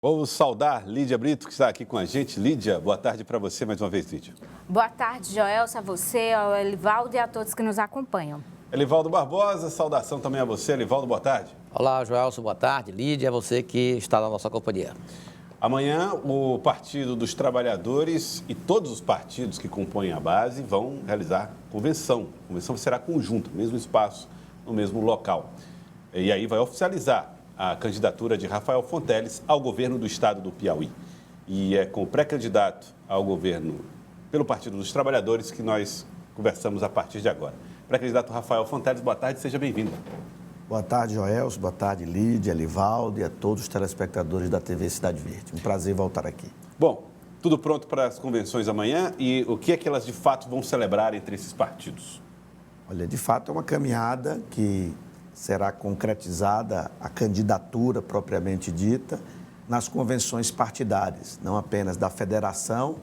Vamos saudar Lídia Brito, que está aqui com a gente. Lídia, boa tarde para você mais uma vez, Lídia. Boa tarde, Joelson, a você, ao Elivaldo e a todos que nos acompanham. Elivaldo Barbosa, saudação também a você. Elivaldo, boa tarde. Olá, Joelson, boa tarde. Lídia, é você que está na nossa companhia. Amanhã, o Partido dos Trabalhadores e todos os partidos que compõem a base vão realizar convenção. A convenção será conjunta, mesmo espaço, no mesmo local. E aí vai oficializar a candidatura de Rafael Fonteles ao governo do estado do Piauí. E é com o pré-candidato ao governo pelo Partido dos Trabalhadores que nós conversamos a partir de agora. Pré-candidato Rafael Fonteles, boa tarde, seja bem-vindo. Boa tarde, Joelson, boa tarde, Lídia, Elivaldo e a todos os telespectadores da TV Cidade Verde. Um prazer voltar aqui. Bom, tudo pronto para as convenções amanhã e o que é que elas de fato vão celebrar entre esses partidos? Olha, de fato é uma caminhada que será concretizada a candidatura propriamente dita nas convenções partidárias, não apenas da federação,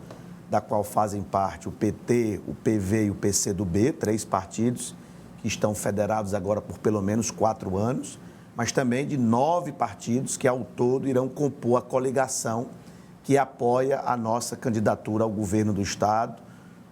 da qual fazem parte o PT, o PV e o PCdoB, 3 partidos que estão federados agora por pelo menos 4 anos, mas também de 9 partidos que ao todo irão compor a coligação que apoia a nossa candidatura ao governo do estado,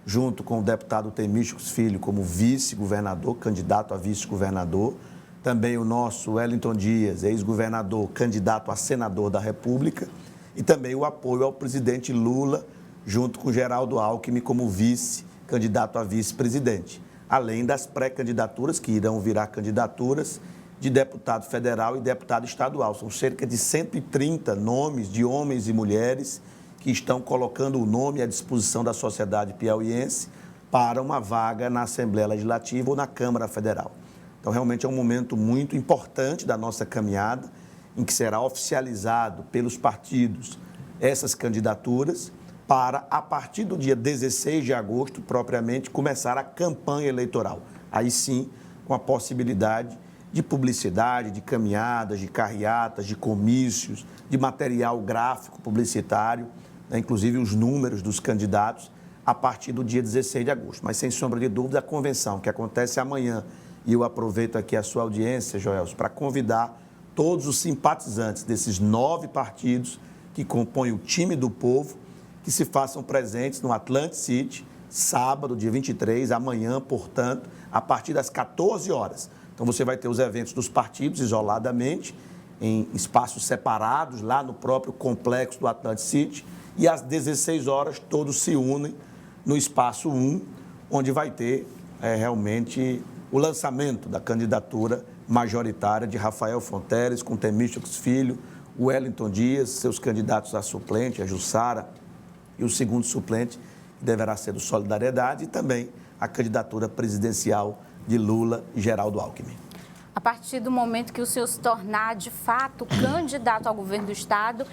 junto com o deputado Temísticos Filho como vice-governador, candidato a vice-governador, também o nosso Wellington Dias, ex-governador, candidato a senador da República, e também o apoio ao presidente Lula, junto com Geraldo Alckmin como vice, candidato a vice-presidente, além das pré-candidaturas, que irão virar candidaturas de deputado federal e deputado estadual. São cerca de 130 nomes de homens e mulheres que estão colocando o nome à disposição da sociedade piauiense para uma vaga na Assembleia Legislativa ou na Câmara Federal. Então, realmente é um momento muito importante da nossa caminhada, em que será oficializado pelos partidos essas candidaturas para, a partir do dia 16 de agosto, propriamente, começar a campanha eleitoral. Aí sim, com a possibilidade de publicidade, de caminhadas, de carreatas, de comícios, de material gráfico publicitário, né, inclusive os números dos candidatos, a partir do dia 16 de agosto. Mas, sem sombra de dúvida, a convenção, que acontece amanhã, e eu aproveito aqui a sua audiência, Joelson, para convidar todos os simpatizantes desses 9 partidos que compõem o time do povo, que se façam presentes no Atlantic City, sábado, dia 23, amanhã, portanto, a partir das 14 horas. Então, você vai ter os eventos dos partidos isoladamente, em espaços separados, lá no próprio complexo do Atlantic City, e às 16 horas todos se unem no espaço 1, onde vai ter realmente o lançamento da candidatura majoritária de Rafael Fonteles, com Temísticos Filho, o Wellington Dias, seus candidatos a suplente, a Jussara, e o segundo suplente, que deverá ser do Solidariedade, e também a candidatura presidencial de Lula e Geraldo Alckmin. A partir do momento que o senhor se tornar, de fato, candidato ao governo do estado,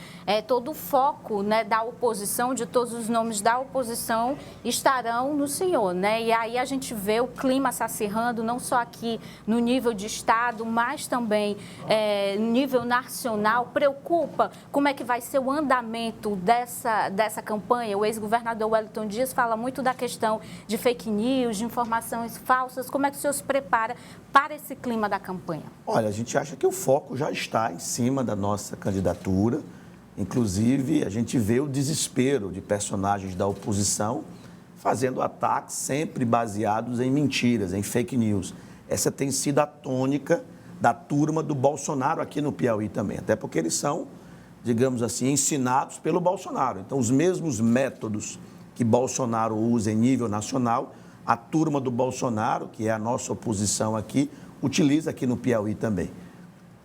todo o foco, né, da oposição, de todos os nomes da oposição, estarão no senhor, né? E aí a gente vê o clima se acirrando, não só aqui no nível de estado, mas também no nível nacional. Preocupa como é que vai ser o andamento dessa campanha? O ex-governador Wellington Dias fala muito da questão de fake news, de informações falsas. Como é que o senhor se prepara para esse clima da campanha? Olha, a gente acha que o foco já está em cima da nossa candidatura. Inclusive, a gente vê o desespero de personagens da oposição fazendo ataques sempre baseados em mentiras, em fake news. Essa tem sido a tônica da turma do Bolsonaro aqui no Piauí também, até porque eles são, digamos assim, ensinados pelo Bolsonaro. Então, os mesmos métodos que Bolsonaro usa em nível nacional, a turma do Bolsonaro, que é a nossa oposição aqui, utiliza aqui no Piauí também,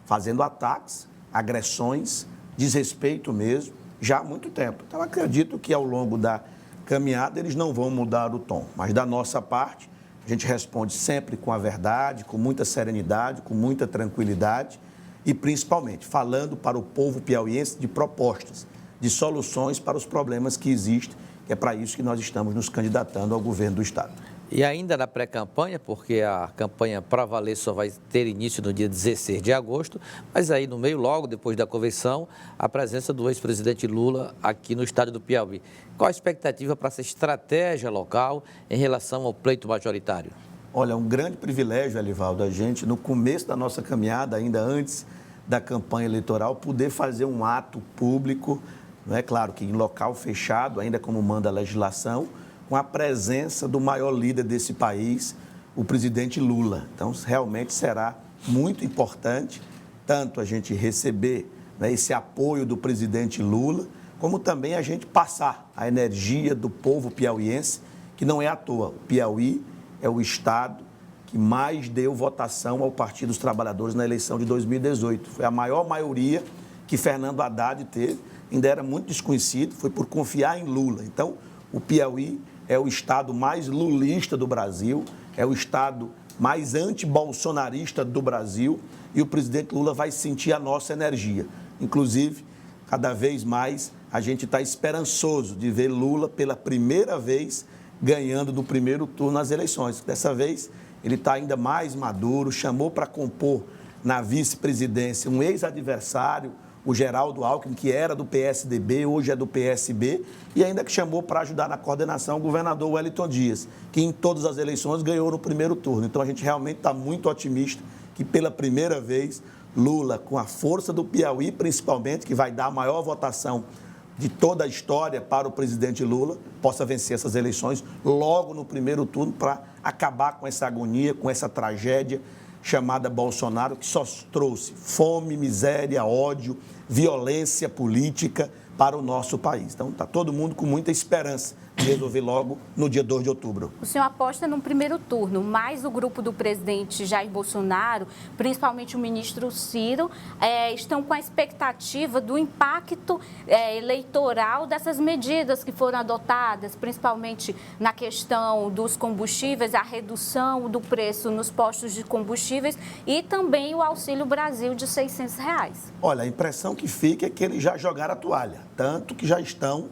fazendo ataques, agressões, desrespeito mesmo, já há muito tempo. Então, acredito que ao longo da caminhada eles não vão mudar o tom, mas da nossa parte, a gente responde sempre com a verdade, com muita serenidade, com muita tranquilidade e, principalmente, falando para o povo piauiense de propostas, de soluções para os problemas que existem, que é para isso que nós estamos nos candidatando ao governo do estado. E ainda na pré-campanha, porque a campanha para valer só vai ter início no dia 16 de agosto, mas aí no meio, logo depois da convenção, a presença do ex-presidente Lula aqui no estado do Piauí. Qual a expectativa para essa estratégia local em relação ao pleito majoritário? Olha, é um grande privilégio, Elivaldo, a gente, no começo da nossa caminhada, ainda antes da campanha eleitoral, poder fazer um ato público, não é claro que em local fechado, ainda como manda a legislação, com a presença do maior líder desse país, o presidente Lula. Então, realmente será muito importante, tanto a gente receber, né, esse apoio do presidente Lula, como também a gente passar a energia do povo piauiense, que não é à toa. O Piauí é o estado que mais deu votação ao Partido dos Trabalhadores na eleição de 2018. Foi a maior maioria que Fernando Haddad teve, ainda era muito desconhecido, foi por confiar em Lula. Então, o Piauí é o estado mais lulista do Brasil, é o estado mais anti-bolsonarista do Brasil, e o presidente Lula vai sentir a nossa energia. Inclusive, cada vez mais a gente está esperançoso de ver Lula pela primeira vez ganhando no primeiro turno nas eleições. Dessa vez, ele está ainda mais maduro, chamou para compor na vice-presidência um ex-adversário, o Geraldo Alckmin, que era do PSDB, hoje é do PSB, e ainda que chamou para ajudar na coordenação o governador Wellington Dias, que em todas as eleições ganhou no primeiro turno. Então, a gente realmente está muito otimista que pela primeira vez Lula, com a força do Piauí, principalmente, que vai dar a maior votação de toda a história para o presidente Lula, possa vencer essas eleições logo no primeiro turno para acabar com essa agonia, com essa tragédia chamada Bolsonaro, que só trouxe fome, miséria, ódio, violência política para o nosso país. Então, está todo mundo com muita esperança de resolver logo no dia 2 de outubro. O senhor aposta no primeiro turno, mas o grupo do presidente Jair Bolsonaro, principalmente o ministro Ciro, estão com a expectativa do impacto eleitoral dessas medidas que foram adotadas, principalmente na questão dos combustíveis, a redução do preço nos postos de combustíveis e também o Auxílio Brasil de R$600. Olha, a impressão que fica é que eles já jogaram a toalha, tanto que já estão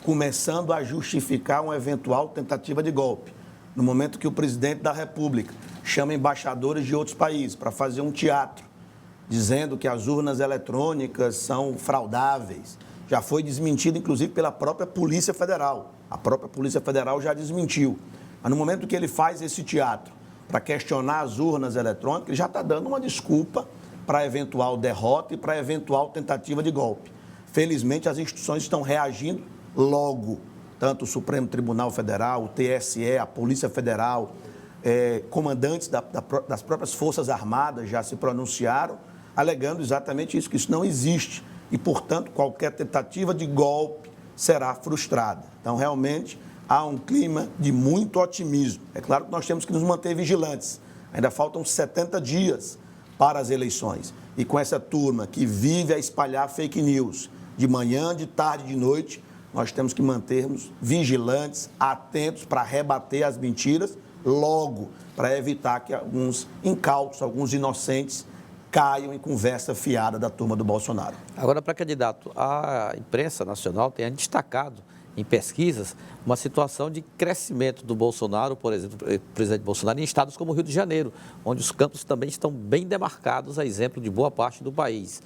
começando a justificar uma eventual tentativa de golpe. No momento que o presidente da República chama embaixadores de outros países para fazer um teatro, dizendo que as urnas eletrônicas são fraudáveis. Já foi desmentido, inclusive, pela própria Polícia Federal. A própria Polícia Federal já desmentiu. Mas no momento que ele faz esse teatro para questionar as urnas eletrônicas, ele já está dando uma desculpa para eventual derrota e para eventual tentativa de golpe. Felizmente, as instituições estão reagindo logo, tanto o Supremo Tribunal Federal, o TSE, a Polícia Federal, comandantes das próprias Forças Armadas já se pronunciaram, alegando exatamente isso, que isso não existe e, portanto, qualquer tentativa de golpe será frustrada. Então, realmente, há um clima de muito otimismo. É claro que nós temos que nos manter vigilantes. Ainda faltam 70 dias para as eleições. E com essa turma que vive a espalhar fake news de manhã, de tarde, de noite, nós temos que mantermos vigilantes, atentos para rebater as mentiras logo, para evitar que alguns incautos, alguns inocentes caiam em conversa fiada da turma do Bolsonaro. Agora, para candidato, a imprensa nacional tem destacado em pesquisas uma situação de crescimento do Bolsonaro, por exemplo, o presidente Bolsonaro, em estados como o Rio de Janeiro, onde os campos também estão bem demarcados, a exemplo de boa parte do país.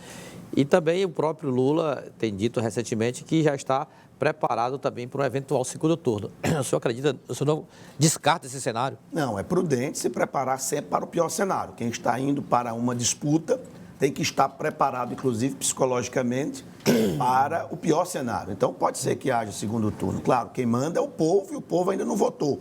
E também o próprio Lula tem dito recentemente que já está preparado também para um eventual segundo turno. O senhor acredita, o senhor não descarta esse cenário? Não, é prudente se preparar sempre para o pior cenário. Quem está indo para uma disputa tem que estar preparado, inclusive psicologicamente, para o pior cenário. Então, pode ser que haja segundo turno. Claro, quem manda é o povo e o povo ainda não votou.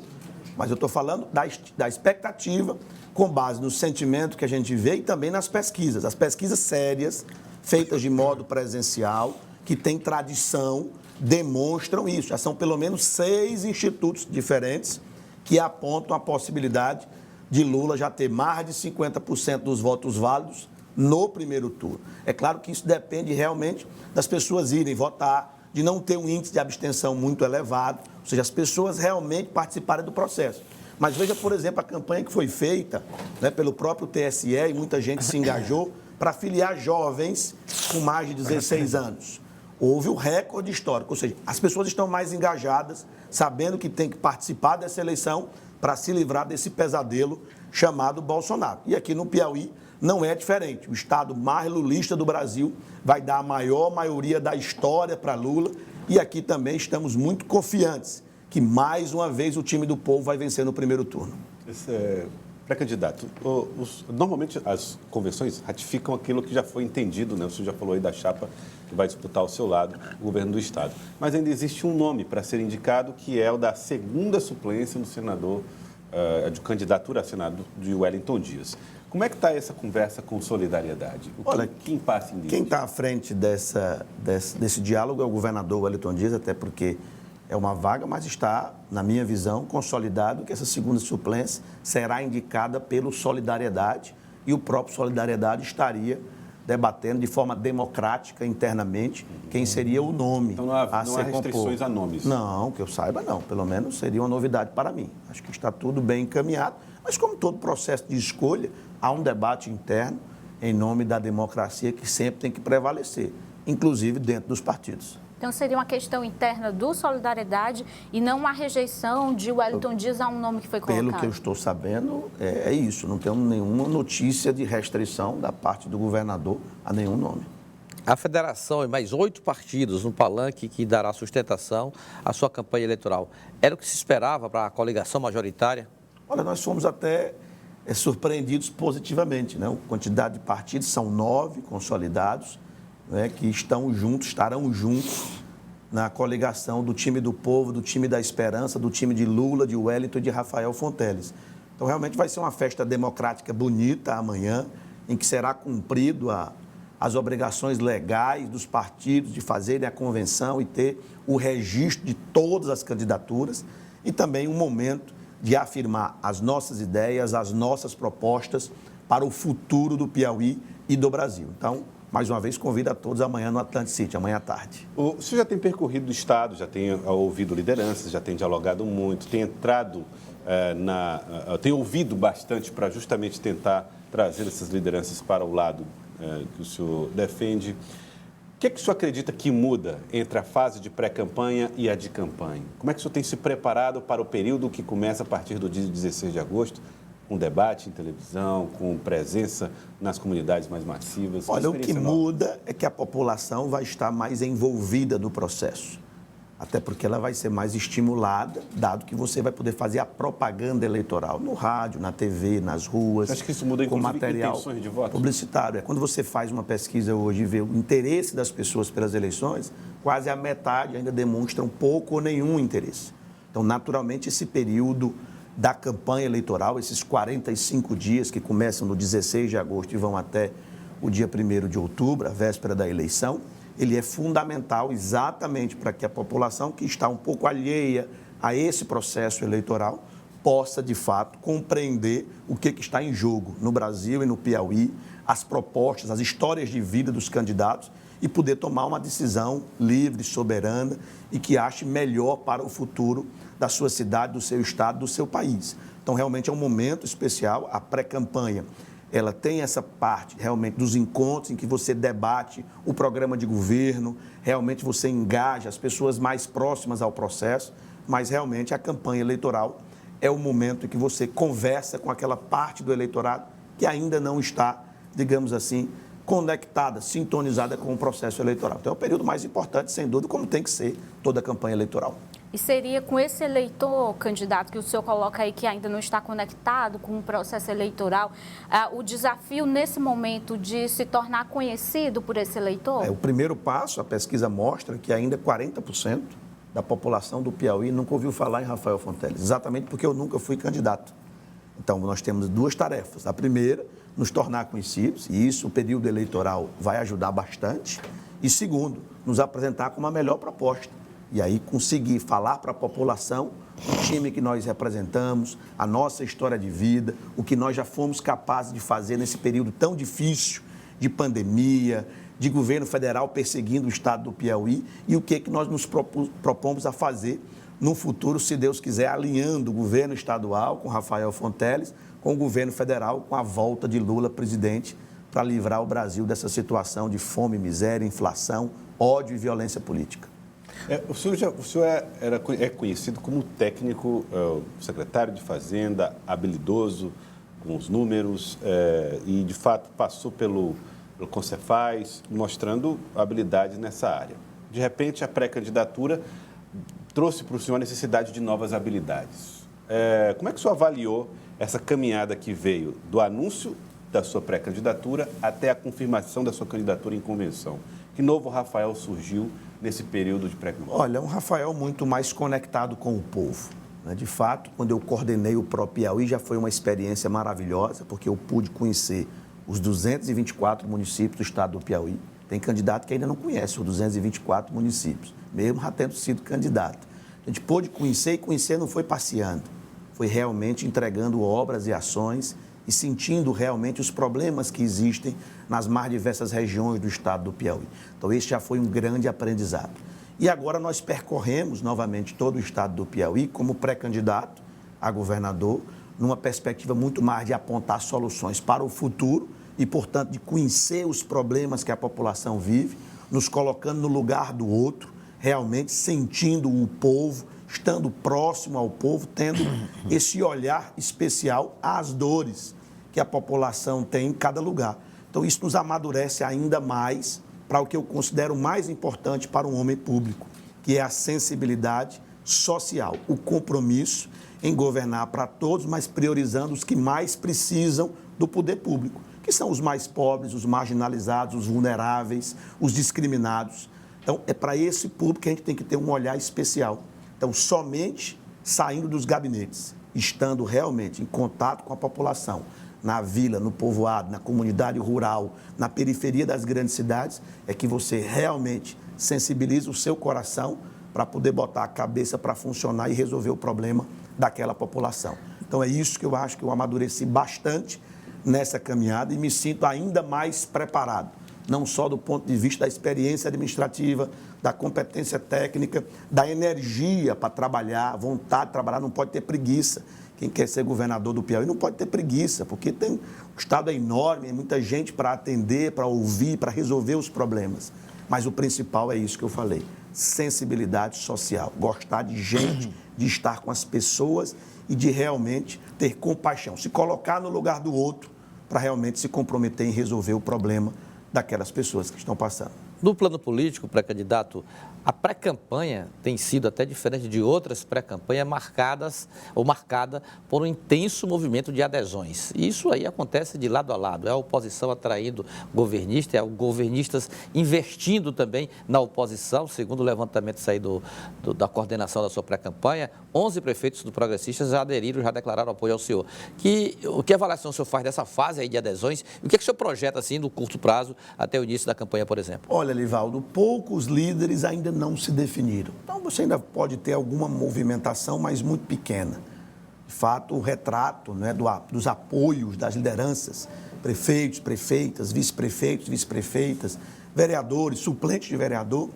Mas eu estou falando da expectativa com base no sentimento que a gente vê e também nas pesquisas. As pesquisas sérias, feitas de modo presencial, que têm tradição, demonstram isso. Já são pelo menos 6 institutos diferentes que apontam a possibilidade de Lula já ter mais de 50% dos votos válidos no primeiro turno. É claro que isso depende realmente das pessoas irem votar, de não ter um índice de abstenção muito elevado, ou seja, as pessoas realmente participarem do processo. Mas veja, por exemplo, a campanha que foi feita, né, pelo próprio TSE, e muita gente se engajou para filiar jovens com mais de 16 anos. Houve o recorde histórico, ou seja, as pessoas estão mais engajadas, sabendo que tem que participar dessa eleição para se livrar desse pesadelo chamado Bolsonaro. E aqui no Piauí não é diferente. O estado mais lulista do Brasil vai dar a maior maioria da história para Lula e aqui também estamos muito confiantes que mais uma vez o time do povo vai vencer no primeiro turno. Pré-candidato, normalmente as convenções ratificam aquilo que já foi entendido, né? O senhor já falou aí da chapa que vai disputar ao seu lado o governo do Estado. Mas ainda existe um nome para ser indicado, que é o da segunda suplência do senador, de candidatura a Senado de Wellington Dias. Como é que está essa conversa com Solidariedade? Olha, quem passa em quem está à frente desse diálogo é o governador Wellington Dias, até porque é uma vaga, mas está, na minha visão, consolidado que essa segunda suplência será indicada pelo Solidariedade e o próprio Solidariedade estaria debatendo de forma democrática internamente quem seria o nome então, não há restrições a nomes? Não, que eu saiba não. Pelo menos seria uma novidade para mim. Acho que está tudo bem encaminhado. Mas como todo processo de escolha, há um debate interno em nome da democracia que sempre tem que prevalecer, inclusive dentro dos partidos. Então, seria uma questão interna do Solidariedade e não uma rejeição de Wellington Dias a um nome que foi colocado? Pelo que eu estou sabendo, é isso. Não tenho nenhuma notícia de restrição da parte do governador a nenhum nome. A federação e mais 8 partidos no palanque que dará sustentação à sua campanha eleitoral. Era o que se esperava para a coligação majoritária? Olha, nós fomos até surpreendidos positivamente, né? A quantidade de partidos, são 9 consolidados, né, que estarão juntos na coligação do time do povo, do time da esperança, do time de Lula, de Wellington e de Rafael Fonteles. Então, realmente vai ser uma festa democrática bonita amanhã, em que será cumprido as obrigações legais dos partidos de fazerem a convenção e ter o registro de todas as candidaturas e também um momento de afirmar as nossas ideias, as nossas propostas para o futuro do Piauí e do Brasil. Então, mais uma vez, convido a todos amanhã no Atlantic City, amanhã à tarde. O senhor já tem percorrido o Estado, já tem ouvido lideranças, já tem dialogado muito, tem entrado tem ouvido bastante para justamente tentar trazer essas lideranças para o lado que o senhor defende. O que é que o senhor acredita que muda entre a fase de pré-campanha e a de campanha? Como é que o senhor tem se preparado para o período que começa a partir do dia 16 de agosto, com debate em televisão, com presença nas comunidades mais massivas? Olha, o que muda é que a população vai estar mais envolvida no processo. Até porque ela vai ser mais estimulada, dado que você vai poder fazer a propaganda eleitoral no rádio, na TV, nas ruas. Você acha que isso muda, com material intenções de voto? Publicitário. Quando você faz uma pesquisa hoje e vê o interesse das pessoas pelas eleições, quase a metade ainda demonstram pouco ou nenhum interesse. Então, naturalmente, esse período da campanha eleitoral, esses 45 dias que começam no 16 de agosto e vão até o dia 1º de outubro, a véspera da eleição, ele é fundamental exatamente para que a população que está um pouco alheia a esse processo eleitoral possa, de fato, compreender o que está em jogo no Brasil e no Piauí, as propostas, as histórias de vida dos candidatos e poder tomar uma decisão livre, soberana e que ache melhor para o futuro da sua cidade, do seu estado, do seu país. Então, realmente é um momento especial, a pré-campanha. Ela tem essa parte realmente dos encontros em que você debate o programa de governo, realmente você engaja as pessoas mais próximas ao processo, mas realmente a campanha eleitoral é o momento em que você conversa com aquela parte do eleitorado que ainda não está, digamos assim, conectada, sintonizada com o processo eleitoral. Então é o período mais importante, sem dúvida, como tem que ser toda a campanha eleitoral. E seria com esse eleitor, candidato, que o senhor coloca aí que ainda não está conectado com o processo eleitoral, o desafio nesse momento de se tornar conhecido por esse eleitor? O primeiro passo, a pesquisa mostra que ainda 40% da população do Piauí nunca ouviu falar em Rafael Fonteles, exatamente porque eu nunca fui candidato. Então, nós temos 2 tarefas. A primeira, nos tornar conhecidos, e isso o período eleitoral vai ajudar bastante. E segundo, nos apresentar com uma melhor proposta. E aí conseguir falar para a população o time que nós representamos, a nossa história de vida, o que nós já fomos capazes de fazer nesse período tão difícil de pandemia, de governo federal perseguindo o estado do Piauí e o que nós nos propomos a fazer no futuro, se Deus quiser, alinhando o governo estadual com Rafael Fonteles, com o governo federal, com a volta de Lula presidente, para livrar o Brasil dessa situação de fome, miséria, inflação, ódio e violência política. O senhor é conhecido como técnico, secretário de Fazenda, habilidoso com os números e, de fato, passou pelo Concefaz, mostrando habilidade nessa área. De repente, a pré-candidatura trouxe para o senhor a necessidade de novas habilidades. Como é que o senhor avaliou essa caminhada que veio do anúncio da sua pré-candidatura até a confirmação da sua candidatura em convenção. Que novo Rafael surgiu nesse período de pré-campanha? Olha, um Rafael muito mais conectado com o povo. De fato, quando eu coordenei o próprio Piauí, já foi uma experiência maravilhosa, porque eu pude conhecer os 224 municípios do estado do Piauí. Tem candidato que ainda não conhece os 224 municípios, mesmo já tendo sido candidato. A gente pôde conhecer, e conhecer não foi passeando, foi realmente entregando obras e ações e sentindo realmente os problemas que existem nas mais diversas regiões do estado do Piauí. Então, esse já foi um grande aprendizado. E agora nós percorremos novamente todo o estado do Piauí como pré-candidato a governador, numa perspectiva muito mais de apontar soluções para o futuro e, portanto, de conhecer os problemas que a população vive, nos colocando no lugar do outro, realmente sentindo o povo, estando próximo ao povo, tendo esse olhar especial às dores que a população tem em cada lugar. Então, isso nos amadurece ainda mais para o que eu considero mais importante para um homem público, que é a sensibilidade social, o compromisso em governar para todos, mas priorizando os que mais precisam do poder público, que são os mais pobres, os marginalizados, os vulneráveis, os discriminados. Então, é para esse público que a gente tem que ter um olhar especial. Então, somente saindo dos gabinetes, estando realmente em contato com a população, na vila, no povoado, na comunidade rural, na periferia das grandes cidades, é que você realmente sensibiliza o seu coração para poder botar a cabeça para funcionar e resolver o problema daquela população. Então, é isso que eu acho que eu amadureci bastante nessa caminhada e me sinto ainda mais preparado, não só do ponto de vista da experiência administrativa, da competência técnica, da energia para trabalhar, vontade de trabalhar, não pode ter preguiça. Quem quer ser governador do Piauí não pode ter preguiça, porque o estado é enorme, tem muita gente para atender, para ouvir, para resolver os problemas. Mas o principal é isso que eu falei, sensibilidade social, gostar de gente, de estar com as pessoas e de realmente ter compaixão, se colocar no lugar do outro para realmente se comprometer em resolver o problema daquelas pessoas que estão passando. No plano político, pré-candidato, a pré-campanha tem sido até diferente de outras pré-campanhas marcada por um intenso movimento de adesões. E isso aí acontece de lado a lado. É a oposição atraindo governistas, é o governistas investindo também na oposição, segundo o levantamento saído da coordenação da sua pré-campanha. 11 prefeitos do Progressistas já aderiram, já declararam apoio ao senhor. O que avaliação o senhor faz dessa fase aí de adesões? E o que é que o senhor projeta assim, no curto prazo, até o início da campanha, por exemplo? Olha, Livaldo, poucos líderes ainda não se definiram. Então, você ainda pode ter alguma movimentação, mas muito pequena. De fato, o retrato, né, dos apoios das lideranças, prefeitos, prefeitas, vice-prefeitos, vice-prefeitas, vereadores, suplentes de vereador,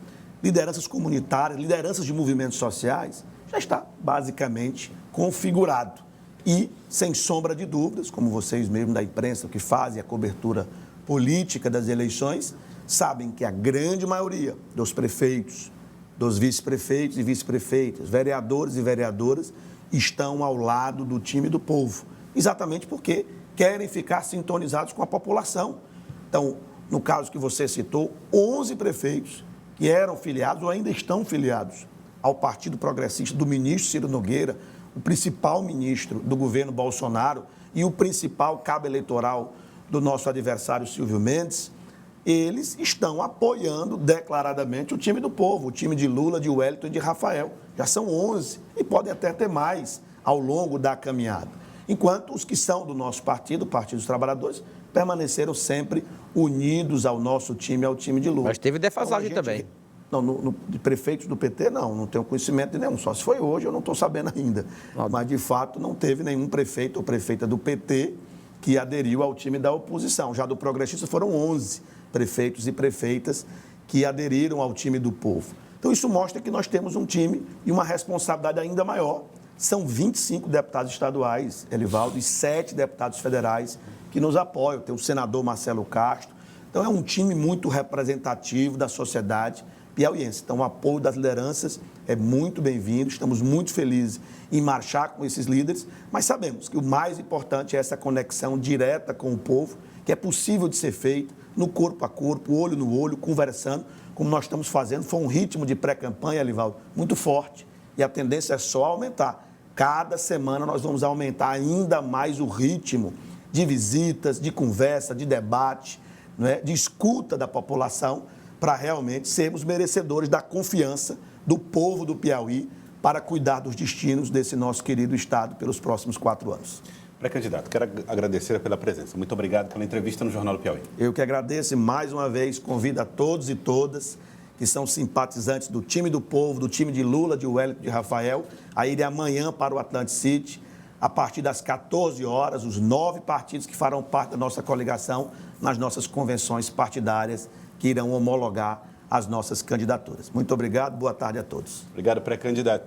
lideranças comunitárias, lideranças de movimentos sociais, já está basicamente configurado. E, sem sombra de dúvidas, como vocês mesmos da imprensa que fazem a cobertura política das eleições, sabem que a grande maioria dos prefeitos, dos vice-prefeitos e vice-prefeitas, vereadores e vereadoras, estão ao lado do time do povo, exatamente porque querem ficar sintonizados com a população. Então, no caso que você citou, 11 prefeitos que eram filiados ou ainda estão filiados ao Partido Progressista do ministro Ciro Nogueira, o principal ministro do governo Bolsonaro e o principal cabo eleitoral do nosso adversário Silvio Mendes, eles estão apoiando declaradamente o time do povo, o time de Lula, de Wellington e de Rafael. Já são 11 e podem até ter mais ao longo da caminhada. Enquanto os que são do nosso partido, o Partido dos Trabalhadores, permaneceram sempre unidos ao nosso time, ao time de Lula. Mas teve defasagem também. Não, de prefeitos do PT, não tenho conhecimento de nenhum. Só se foi hoje, eu não estou sabendo ainda. Mas, de fato, não teve nenhum prefeito ou prefeita do PT que aderiu ao time da oposição. Já do Progressista foram 11 prefeitos e prefeitas que aderiram ao time do povo. Então, isso mostra que nós temos um time e uma responsabilidade ainda maior. São 25 deputados estaduais, Elivaldo, e 7 deputados federais que nos apoiam. Tem o senador Marcelo Castro. Então, é um time muito representativo da sociedade piauiense. Então, o apoio das lideranças é muito bem-vindo. Estamos muito felizes em marchar com esses líderes, mas sabemos que o mais importante é essa conexão direta com o povo, que é possível de ser feita no corpo a corpo, olho no olho, conversando, como nós estamos fazendo. Foi um ritmo de pré-campanha, Elivaldo, muito forte, e a tendência é só aumentar. Cada semana nós vamos aumentar ainda mais o ritmo de visitas, de conversa, de debate, não é? De escuta da população, para realmente sermos merecedores da confiança do povo do Piauí para cuidar dos destinos desse nosso querido estado pelos próximos 4 anos. Pré-candidato, quero agradecer pela presença. Muito obrigado pela entrevista no Jornal do Piauí. Eu que agradeço e mais uma vez convido a todos e todas que são simpatizantes do time do povo, do time de Lula, de Wellington, de Rafael, a irem amanhã para o Atlantic City, a partir das 14 horas, os 9 partidos que farão parte da nossa coligação nas nossas convenções partidárias que irão homologar as nossas candidaturas. Muito obrigado, boa tarde a todos. Obrigado, pré-candidato.